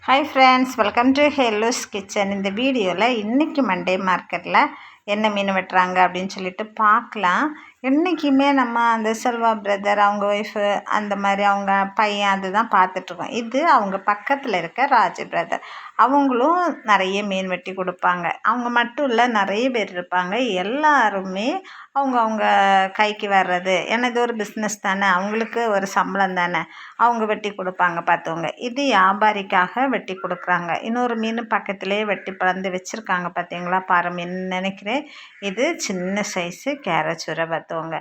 Hi friends, welcome to ஹெல்லூஸ் kitchen. இந்த வீடியோவில் இன்றைக்கி மண்டே மார்க்கெட்டில் என்ன மீன் வெட்டுறாங்க அப்படின்னு சொல்லிட்டு பார்க்கலாம். என்றைக்குமே நம்ம அந்த செல்வா பிரதர் அவங்க ஒய்ஃபு அந்த மாதிரி அவங்க பையன் அதுதான் பார்த்துட்ருக்கோம். இது அவங்க பக்கத்தில் இருக்க ராஜ் பிரதர், அவங்களும் நிறைய மீன் வெட்டி கொடுப்பாங்க. அவங்க மட்டும் இல்லை, நிறைய பேர் இருப்பாங்க. எல்லாருமே அவங்க கைக்கு வர்றது, ஏன்னா இது ஒரு பிஸ்னஸ் தானே, அவங்களுக்கு ஒரு சம்பளம் தானே, அவங்க வெட்டி கொடுப்பாங்க பார்த்துவங்க. இது வியாபாரிக்காக வெட்டி கொடுக்குறாங்க. இன்னொரு மீன் பக்கத்துலேயே வெட்டி பறந்து வச்சுருக்காங்க பார்த்தீங்களா, பாறை மீன் நினைக்கிறேன். இது சின்ன சைஸு கேரச்சூரை பார்த்துவங்க.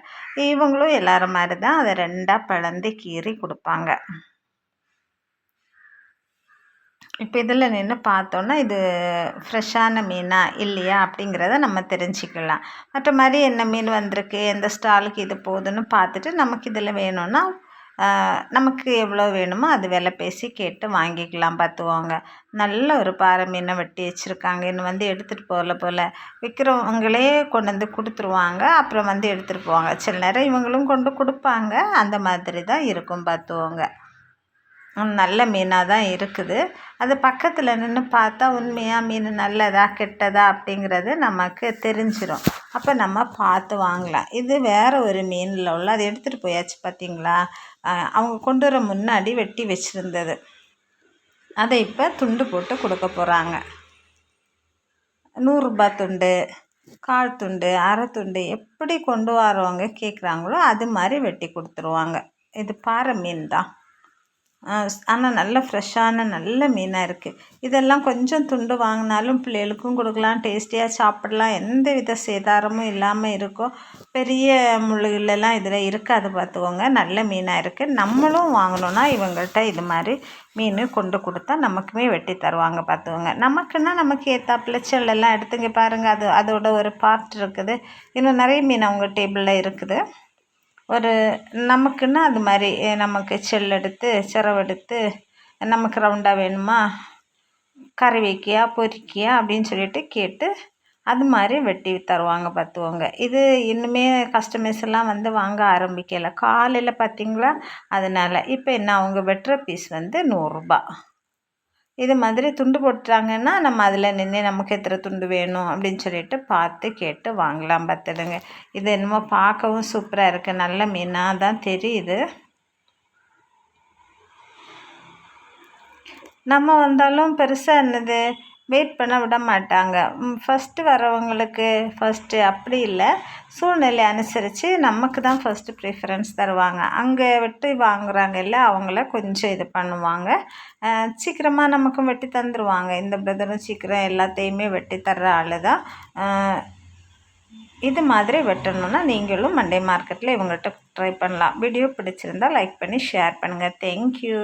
இவங்களும் எல்லாரும் மாதிரி தான் அதை ரெண்டாக பிளந்து கீறி கொடுப்பாங்க. இப்போ இதில் நின்று பார்த்தோன்னா இது ஃப்ரெஷ்ஷான மீனா இல்லையா அப்படிங்கிறத நம்ம தெரிஞ்சுக்கலாம். மற்ற மாதிரி என்ன மீன் வந்திருக்கு, எந்த ஸ்டாலுக்கு இது போகுதுன்னு பார்த்துட்டு நமக்கு இதில் வேணும்னா நமக்கு எவ்வளோ வேணுமோ அது விலை பேசி கேட்டு வாங்கிக்கலாம் பார்த்துவாங்க. நல்ல ஒரு பாறை மீனை வெட்டி வச்சுருக்காங்க. இன்னும் வந்து எடுத்துகிட்டு போகல விற்கிறவங்களே கொண்டு வந்து கொடுத்துருவாங்க. அப்புறம் வந்து எடுத்துகிட்டு போவாங்க. சில நேரம் இவங்களும் கொண்டு கொடுப்பாங்க. அந்த மாதிரி தான் இருக்கும் பார்த்துவாங்க. நல்ல மீனாக தான் இருக்குது. அது பக்கத்தில் நின்று பார்த்தா உண்மையாக மீன் நல்லதா கெட்டதா அப்படிங்கிறது நமக்கு தெரிஞ்சிடும். அப்போ நம்ம பார்த்து வாங்கலாம். இது வேறு ஒரு மீனில் உள்ள, அது எடுத்துகிட்டு போயாச்சு பார்த்தீங்களா. அவங்க கொண்டு வர முன்னாடி வெட்டி வச்சுருந்தது, அதை இப்போ துண்டு போட்டு கொடுக்க போகிறாங்க. 100 ரூபாய் துண்டு, 1/4 துண்டு, அரை துண்டு, எப்படி கொண்டு வரவங்க கேட்குறாங்களோ அது மாதிரி வெட்டி கொடுத்துருவாங்க. இது பாறை மீன் தான், ஆனால் நல்ல ஃப்ரெஷ்ஷான நல்ல மீனாக இருக்குது. இதெல்லாம் கொஞ்சம் துண்டு வாங்கினாலும் பிள்ளைகளுக்கும் கொடுக்கலாம், டேஸ்டியாக சாப்பிடலாம். எந்த வித சேதாரமும் இல்லாமல் இருக்கும். பெரிய முள்ளுகளெல்லாம் இதில் இருக்காது பார்த்துக்கோங்க. நல்ல மீனாக இருக்குது. நம்மளும் வாங்கினோன்னா இவங்கள்ட்ட இது மாதிரி மீன் கொண்டு கொடுத்தா நமக்குமே வெட்டி தருவாங்க பார்த்துக்கோங்க. நமக்குன்னா நமக்கு ஏற்றாப்புல செல்லெல்லாம் எடுத்துங்க பாருங்கள். அதோட ஒரு பார்ட் இருக்குது. இன்னும் நிறைய மீன் அவங்க டேபிளில் இருக்குது. ஒரு நமக்குன்னா அது மாதிரி நமக்கு செல்லெடுத்து சிரவெடுத்து நமக்கு ரவுண்டாக வேணுமா, கறி வைக்கியா பொரிக்கியா அப்படின்னு சொல்லிட்டு கேட்டு அது மாதிரி வெட்டி தருவாங்க பார்த்துவோங்க. இது இன்னுமே கஸ்டமர்ஸ் எல்லாம் வந்து வாங்க ஆரம்பிக்கலை. காலையில் பார்த்திங்களா, அதனால் இப்போ என்ன அவங்க வெட்டுற பீஸ் வந்து 100 ரூபாய். இது மாதிரி துண்டு போட்டுட்டாங்கன்னா நம்ம அதில் நின்று நமக்கு எத்தனை துண்டு வேணும் அப்படின்னு சொல்லிட்டு பார்த்து கேட்டு வாங்கலாம் பார்த்துடுங்க. இது என்னமோ பார்க்கவும் சூப்பராக இருக்குது. நல்ல மீனாக தான் தெரியுது. நம்ம வந்தாலும் பெருசாக என்னது வெயிட் பண்ண விட மாட்டாங்க. ஃபஸ்ட்டு வரவங்களுக்கு ஃபஸ்ட்டு அப்படி இல்லை, சூழ்நிலை அனுசரித்து நமக்கு தான் ஃபஸ்ட்டு ப்ரிஃபரன்ஸ் தருவாங்க. அங்கே வெட்டி வாங்குறாங்க இல்லை, அவங்கள கொஞ்சம் இது பண்ணுவாங்க. சீக்கிரமாக நமக்கும் வெட்டி தந்துடுவாங்க. இந்த பிரதரும் சீக்கிரம் எல்லாத்தையுமே வெட்டி தர்ற ஆள் தான். இது மாதிரி வெட்டணுன்னா நீங்களும் மண்டே மார்க்கெட்டில் இவங்கள்ட்ட ட்ரை பண்ணலாம். வீடியோ பிடிச்சிருந்தால் லைக் பண்ணி ஷேர் பண்ணுங்கள். தேங்க்யூ.